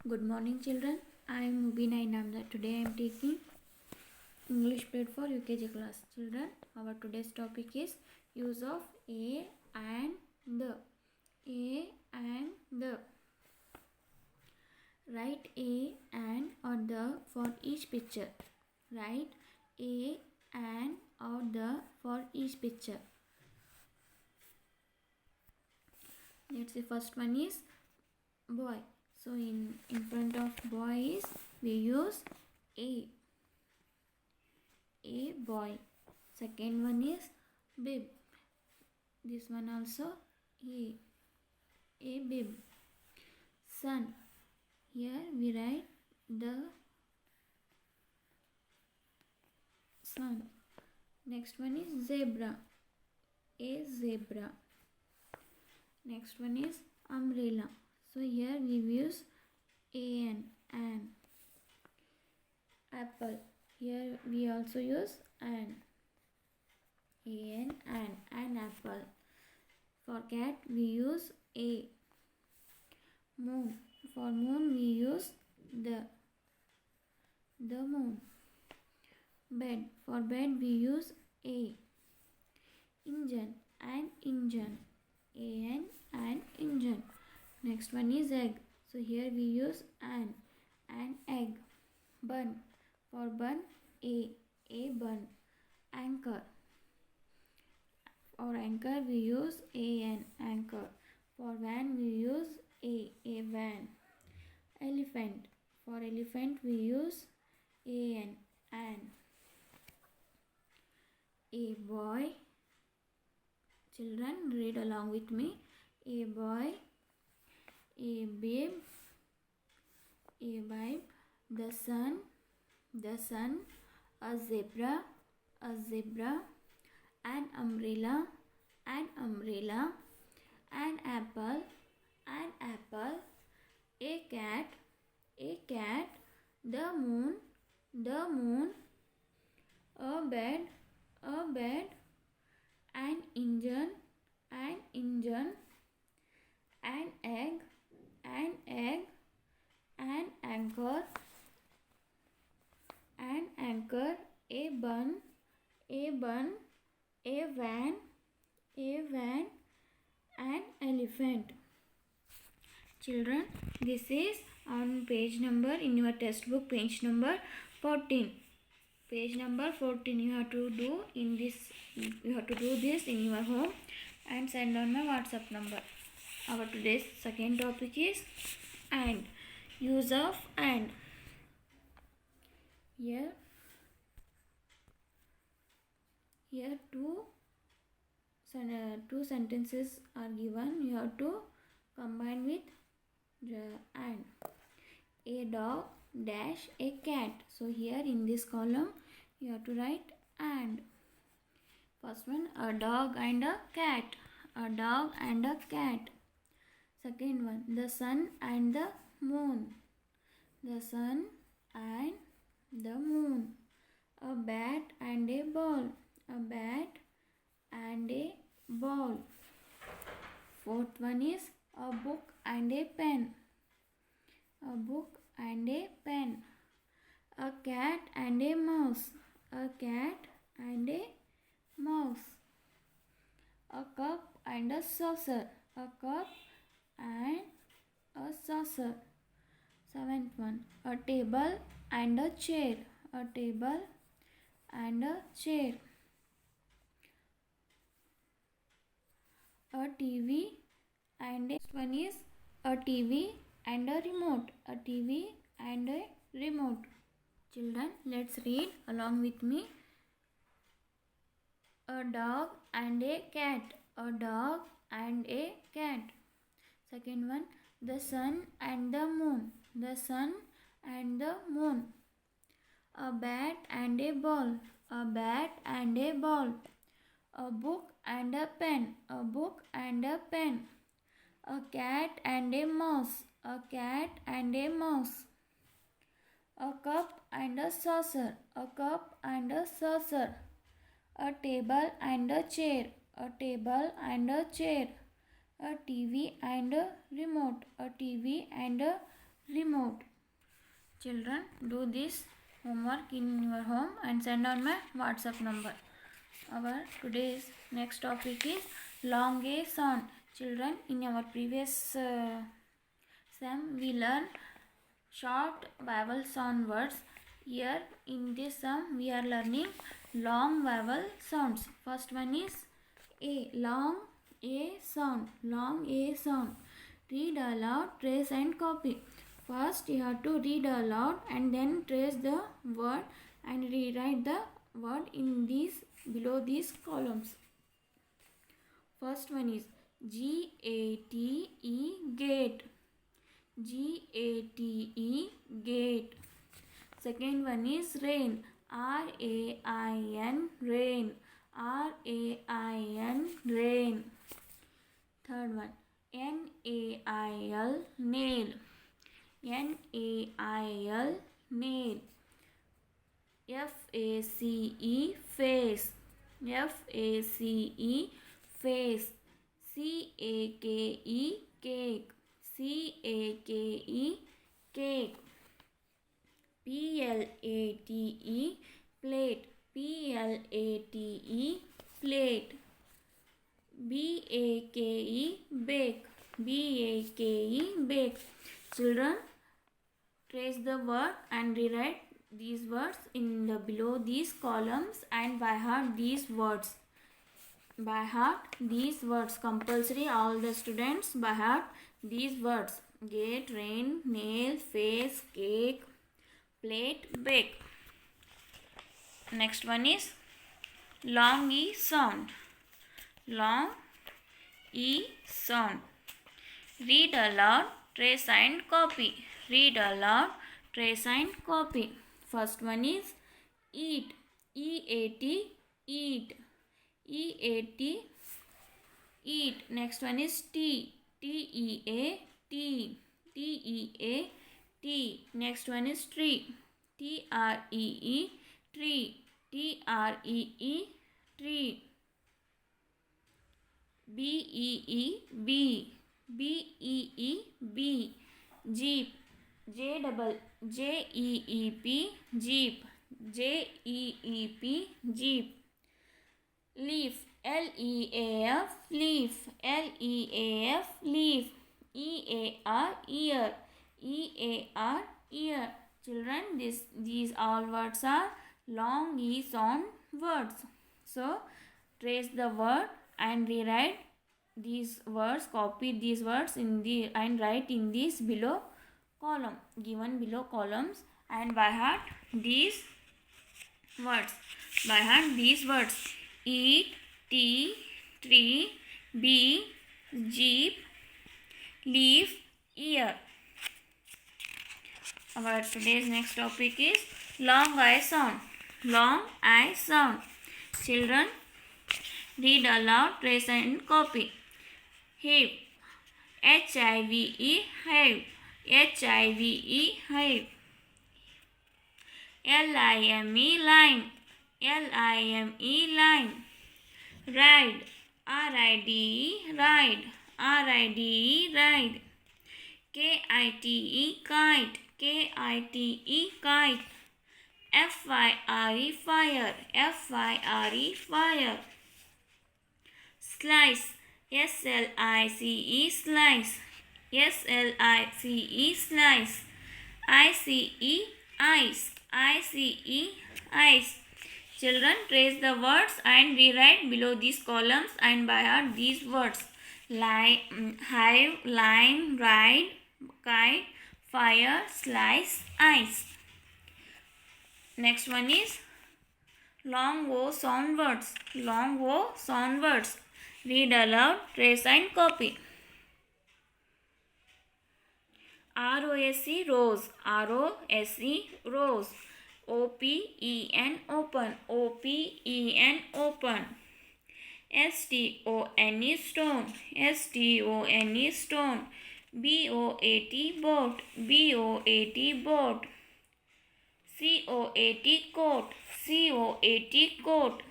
Good morning, children. I am Mubina Inamda. Today I am taking English Played for UKG class. Children, our today's topic is use of a and the. A and the. Write a and or the for each picture. Write a and or the for each picture. Let's say first one is boy. So in front of boy is we use a boy. Second one is bib. This one also a bib. Sun. Here we write the sun. Next one is zebra. A zebra. Next one is umbrella. So here we use an. Apple. Here we also use an apple. For cat we use a. Moon. For moon we use the moon. Bed. For bed we use a. Engine. An engine. An engine. Next one is egg. So here we use an egg. Bun. For bun a bun. Anchor. For anchor we use an anchor. For van we use a van. Elephant. For elephant we use an. A boy. Children, read along with me. A boy, a babe, a wife, the sun, a zebra, an umbrella, an apple, a cat, the moon, a bed, an engine, an egg, an anchor, a bun, a van, an elephant. Children, this is on page number in your textbook, page number 14. Page number 14 you have to do this in your home and send on my WhatsApp number. Our today's second topic is and. Use of and. Here two sentences are given. You have to combine with the and. A dog dash a cat. So here in this column you have to write and. First one, a dog and a cat. A dog and a cat. Second one, the sun and the moon. The sun and the moon. A bat and a ball. A bat and a ball. Fourth one is a book and a pen. A book and a pen. A cat and a mouse. A cat and a mouse. A cup and a saucer. A cup and a saucer. Seventh one, a table and a chair. A table and a chair. A TV and a next one is a TV and a remote. A TV and a remote. Children, let's read along with me. A dog and a cat. A dog and a cat. Second one, the sun and the moon. The sun and the moon. A bat and a ball. A bat and a ball. A book and a pen. A book and a pen. A cat and a mouse. A cat and a mouse. A cup and a saucer. A cup and a saucer. A table and a chair. A table and a chair. A TV and a remote. A TV and a removed. Children, do this homework in your home and send on my WhatsApp number. Our today's next topic is long A sound. Children, in our previous sem we learned short vowel sound words. Here in this sum we are learning long vowel sounds. First one is A, long A sound. Long A sound. Read aloud, trace and copy. First you have to read aloud and then trace the word and rewrite the word in these below these columns. First one is G-A-T-E, gate. G-A-T-E, gate. Second one is rain. R-A-I-N, rain. R-A-I-N, rain. Third one, N-A-I-L, nail. N-A-I-L, nail. F-A-C-E, face. F-A-C-E, face. C-A-K-E, cake. C-A-K-E, cake. P-L-A-T-E, plate. P-L-A-T-E, plate. B-A-K-E, bake. B-A-K-E, bake. Children, trace the word and rewrite these words in the below these columns and by heart these words. By heart these words. Compulsory all the students by heart these words. Gate, rain, nail, face, cake, plate, bake. Next one is long E sound. Long E sound. Read aloud, trace and copy. Read aloud, trace and copy. First one is eat. E-A-T, eat. E-A-T, eat. Next one is tea. T-E-A-T. T-E-A-T. Next one is tree. T-R-E-E, tree. T-R-E-E, tree. B-E-E-B. B-E-E-B. Jeep. J-E-E-P, jeep. J-E-E-P, jeep. Leaf. L-E-A-F, leaf. L-E-A-F, leaf. E-A-R, ear. E-A-R, ear. Children, these all words are long E sound words. So, trace the word and rewrite these words, copy these words in the and write in this below column, given below columns, and by heart these words. By heart these words: eat, tea, tree, bee, jeep, leaf, ear. Our today's next topic is long I sound. Long I sound. Children, read aloud, trace and copy. Hive. H-I-V-E, hive. H-I-V-E, hive. L-I-M-E, line. L-I-M-E, line. Ride. R-I-D-E, ride. R-I-D-E, ride. K-I-T-E, kite. K-I-T-E, kite. F-I-R-E, fire. F-I-R-E, fire. Slice. S-L-I-C-E, slice. S-L-I-C-E, slice. I-C-E, ice. I-C-E, ice. Children, trace the words and rewrite below these columns and by heart these words. Hive, line, ride, kite, fire, slice, ice. Next one is long O sound words. Long O sound words. Read aloud, trace and copy. R-O-S-E, rose. R-O-S-E, rose. O-P-E-N, open. O-P-E-N, open. S-T-O-N-E, stone. S-T-O-N-E, stone. B-O-A-T, boat. B-O-A-T, boat. C-O-A-T, coat. C-O-A-T, coat.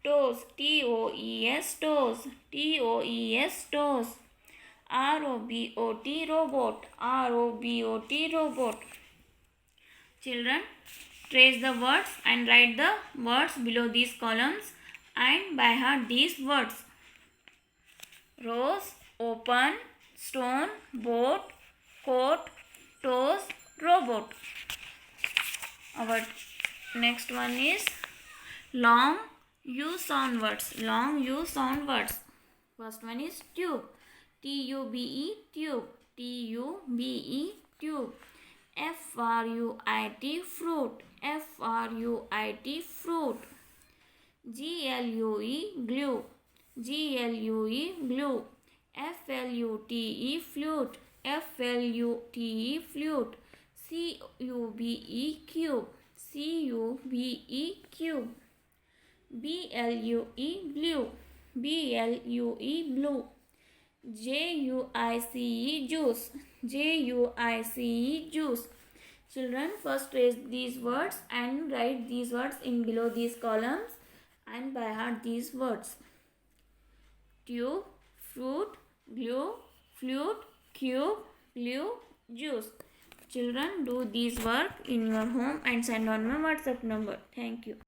Toes. T-O-E-S, toes. T-O-E-S, toes. R-O-B-O-T, robot. R-O-B-O-T, robot. Children, trace the words and write the words below these columns and by heart these words. Rose, open, stone, boat, coat, toes, robot. Our next one is long U sound words. Long U sound words. First one is tube. T-U-B-E, tube. T-U-B-E, tube. F-R-U-I-T, fruit. F-R-U-I-T, fruit. G-L-U-E, glue. G-L-U-E, glue. F-L-U-T-E, flute. F-L-U-T-E, flute. C-U-B-E, cube. C-U-B-E, cube. B-L-U-E, blue. B-L-U-E, blue. J-U-I-C-E, juice. J-U-I-C-E, juice. Children, first trace these words and write these words in below these columns and by heart these words. Tube, fruit, glue, flute, cube, blue, juice. Children, do these work in your home and send on my WhatsApp number. Thank you.